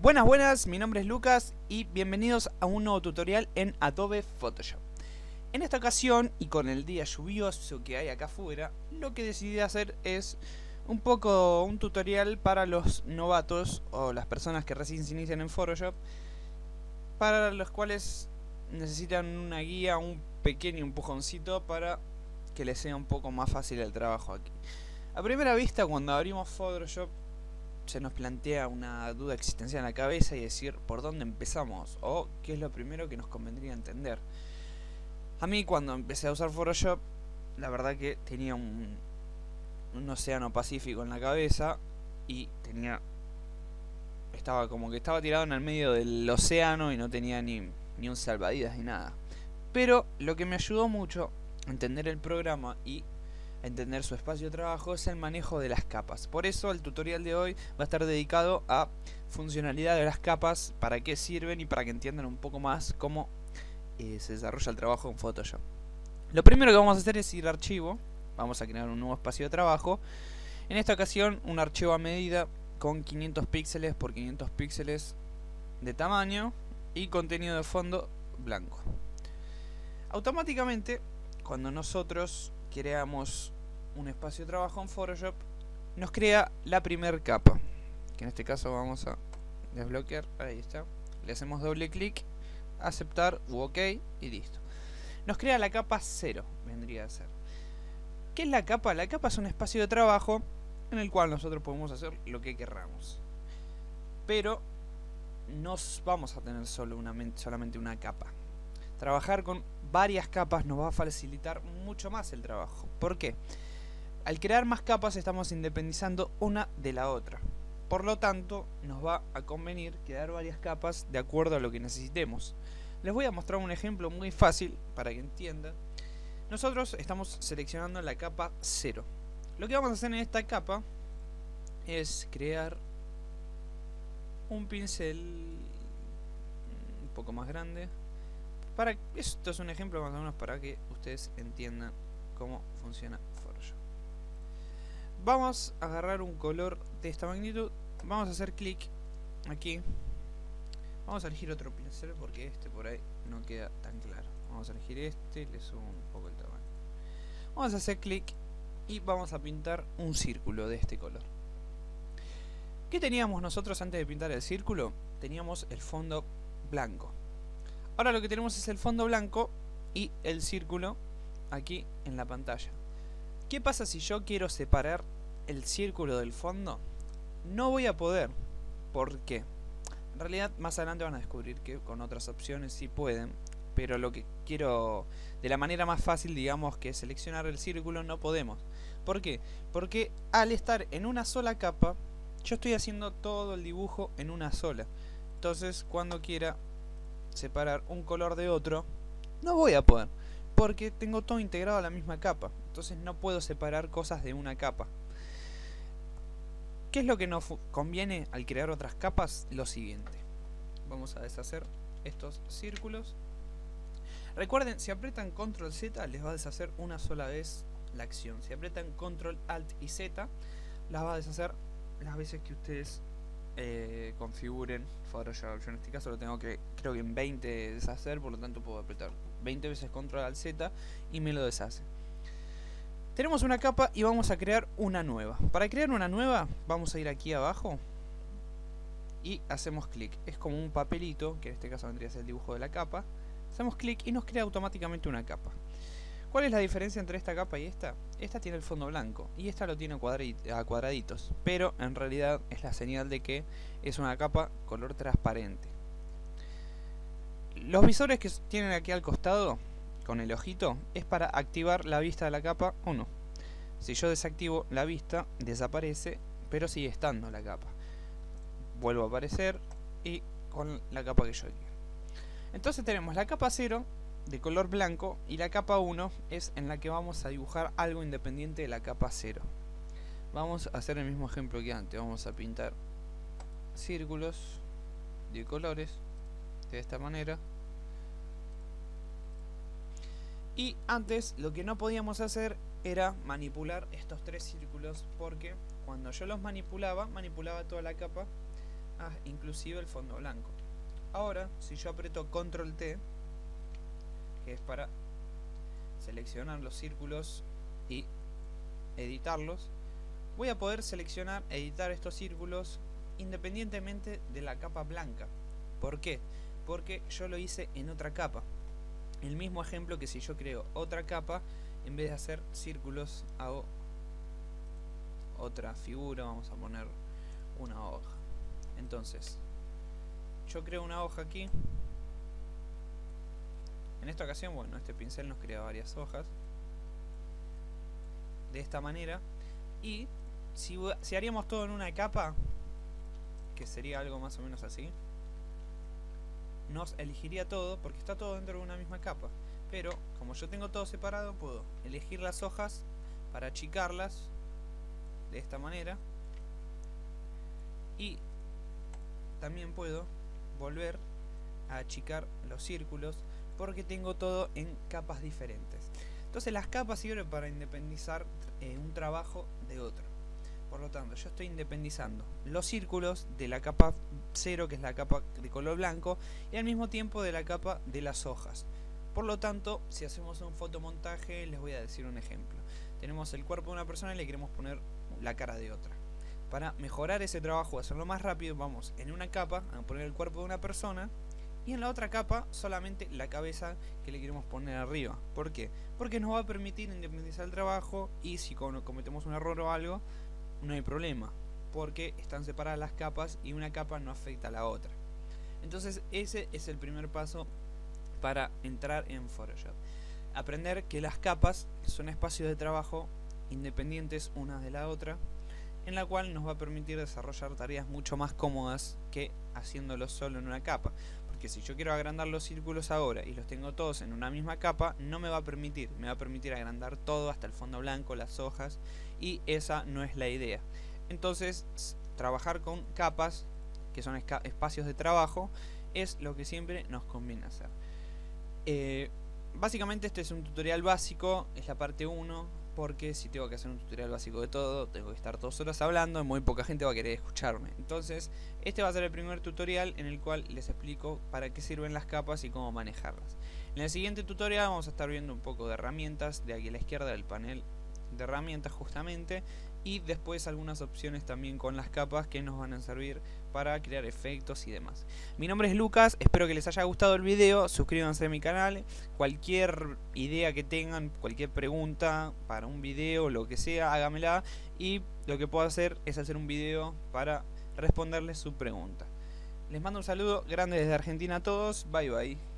Buenas, buenas, mi nombre es Lucas y bienvenidos a un nuevo tutorial en Adobe Photoshop. En esta ocasión, y con el día lluvioso que hay acá afuera, lo que decidí hacer es un poco un tutorial para los novatos o las personas que recién se inician en Photoshop, para los cuales necesitan una guía, un pequeño empujoncito para que les sea un poco más fácil el trabajo aquí. A primera vista, cuando abrimos Photoshop, se nos plantea una duda existencial en la cabeza y decir por dónde empezamos o qué es lo primero que nos convendría entender. A mí, cuando empecé a usar Photoshop, la verdad que tenía un océano Pacífico en la cabeza y estaba como que estaba tirado en el medio del océano y no tenía ni un salvavidas ni nada. Pero lo que me ayudó mucho a entender el programa y entender su espacio de trabajo es el manejo de las capas. Por eso el tutorial de hoy va a estar dedicado a funcionalidad de las capas, para qué sirven y para que entiendan un poco más cómo se desarrolla el trabajo en Photoshop. Lo primero que vamos a hacer es ir a archivo, vamos a crear un nuevo espacio de trabajo. En esta ocasión un archivo a medida con 500 píxeles por 500 píxeles de tamaño y contenido de fondo blanco. Automáticamente, cuando nosotros creamos un espacio de trabajo en Photoshop, nos crea la primera capa, que en este caso vamos a desbloquear. Ahí está, le hacemos doble clic, aceptar u ok y listo. Nos crea la capa 0, vendría a ser. ¿Qué es la capa? La capa es un espacio de trabajo en el cual nosotros podemos hacer lo que querramos, pero no vamos a tener solamente una capa. Trabajar con varias capas nos va a facilitar mucho más el trabajo. ¿Por qué? Al crear más capas estamos independizando una de la otra. Por lo tanto, nos va a convenir crear varias capas de acuerdo a lo que necesitemos. Les voy a mostrar un ejemplo muy fácil para que entiendan. Nosotros estamos seleccionando la capa 0. Lo que vamos a hacer en esta capa es crear un pincel un poco más grande. Esto es un ejemplo más o menos para que ustedes entiendan cómo funciona Photoshop. Vamos a agarrar un color de esta magnitud, vamos a hacer clic aquí, vamos a elegir otro pincel porque este por ahí no queda tan claro. Vamos a elegir este, le subo un poco el tamaño. Vamos a hacer clic y vamos a pintar un círculo de este color. ¿Qué teníamos nosotros antes de pintar el círculo? Teníamos el fondo blanco. Ahora lo que tenemos es el fondo blanco y el círculo aquí en la pantalla. ¿Qué pasa si yo quiero separar el círculo del fondo? No voy a poder. ¿Por qué? En realidad más adelante van a descubrir que con otras opciones sí pueden, pero lo que quiero, de la manera más fácil, digamos, que es seleccionar el círculo, no podemos. ¿Por qué? Porque al estar en una sola capa, yo estoy haciendo todo el dibujo en una sola. Entonces cuando quiera separar un color de otro, no voy a poder, porque tengo todo integrado a la misma capa. Entonces no puedo separar cosas de una capa. ¿Qué es lo que nos conviene al crear otras capas? Lo siguiente. Vamos a deshacer estos círculos. Recuerden, si aprietan Control Z les va a deshacer una sola vez la acción. Si aprietan Control Alt y Z las va a deshacer las veces que ustedes configuren Photoshop. Yo en este caso lo tengo creo que en 20 deshacer, por lo tanto puedo apretar 20 veces Control Alt Z y me lo deshace. Tenemos una capa y vamos a crear una nueva. Para crear una nueva vamos a ir aquí abajo y hacemos clic. Es como un papelito, que en este caso vendría a ser el dibujo de la capa. Hacemos clic y nos crea automáticamente una capa. ¿Cuál es la diferencia entre esta capa y esta? Esta tiene el fondo blanco y esta lo tiene a cuadraditos, pero en realidad es la señal de que es una capa color transparente. Los visores que tienen aquí al costado con el ojito es para activar la vista de la capa o no. Si yo desactivo la vista, desaparece, pero sigue estando la capa. Vuelvo a aparecer y con la capa que yo quiero. Entonces tenemos la capa 0 de color blanco y la capa 1 es en la que vamos a dibujar algo independiente de la capa 0. Vamos a hacer el mismo ejemplo que antes. Vamos a pintar círculos de colores de esta manera. Y antes lo que no podíamos hacer era manipular estos tres círculos, porque cuando yo los manipulaba toda la capa inclusive el fondo blanco. Ahora, si yo aprieto Control T, que es para seleccionar los círculos y editarlos, voy a poder seleccionar, editar estos círculos independientemente de la capa blanca. ¿Por qué? Porque yo lo hice en otra capa. El mismo ejemplo que si yo creo otra capa, en vez de hacer círculos hago otra figura, vamos a poner una hoja. Entonces, yo creo una hoja aquí. En esta ocasión, bueno, este pincel nos crea varias hojas de esta manera. Y si haríamos todo en una capa, que sería algo más o menos así, nos elegiría todo porque está todo dentro de una misma capa. Pero como yo tengo todo separado, puedo elegir las hojas para achicarlas de esta manera, y también puedo volver a achicar los círculos porque tengo todo en capas diferentes. Entonces las capas sirven para independizar un trabajo de otro. Por lo tanto, yo estoy independizando los círculos de la capa 0, que es la capa de color blanco, y al mismo tiempo de la capa de las hojas. Por lo tanto, si hacemos un fotomontaje, les voy a decir un ejemplo. Tenemos el cuerpo de una persona y le queremos poner la cara de otra. Para mejorar ese trabajo, hacerlo más rápido, vamos en una capa a poner el cuerpo de una persona, y en la otra capa solamente la cabeza que le queremos poner arriba. ¿Por qué? Porque nos va a permitir independizar el trabajo, y si cometemos un error o algo, no hay problema, porque están separadas las capas y una capa no afecta a la otra. Entonces ese es el primer paso para entrar en Photoshop. Aprender que las capas son espacios de trabajo independientes una de la otra, en la cual nos va a permitir desarrollar tareas mucho más cómodas que haciéndolo solo en una capa. Porque si yo quiero agrandar los círculos ahora y los tengo todos en una misma capa, no me va a permitir. Me va a permitir agrandar todo hasta el fondo blanco, las hojas, y esa no es la idea. Entonces, trabajar con capas, que son espacios de trabajo, es lo que siempre nos conviene hacer. Básicamente este es un tutorial básico, es la parte 1. Porque si tengo que hacer un tutorial básico de todo, tengo que estar 2 horas hablando y muy poca gente va a querer escucharme. Entonces, este va a ser el primer tutorial en el cual les explico para qué sirven las capas y cómo manejarlas. En el siguiente tutorial vamos a estar viendo un poco de herramientas, de aquí a la izquierda del panel de herramientas justamente, y después algunas opciones también con las capas que nos van a servir para crear efectos y demás. Mi nombre es Lucas, espero que les haya gustado el video, suscríbanse a mi canal, cualquier idea que tengan, cualquier pregunta para un video, lo que sea, hágamela, y lo que puedo hacer es hacer un video para responderles su pregunta. Les mando un saludo grande desde Argentina a todos, bye bye.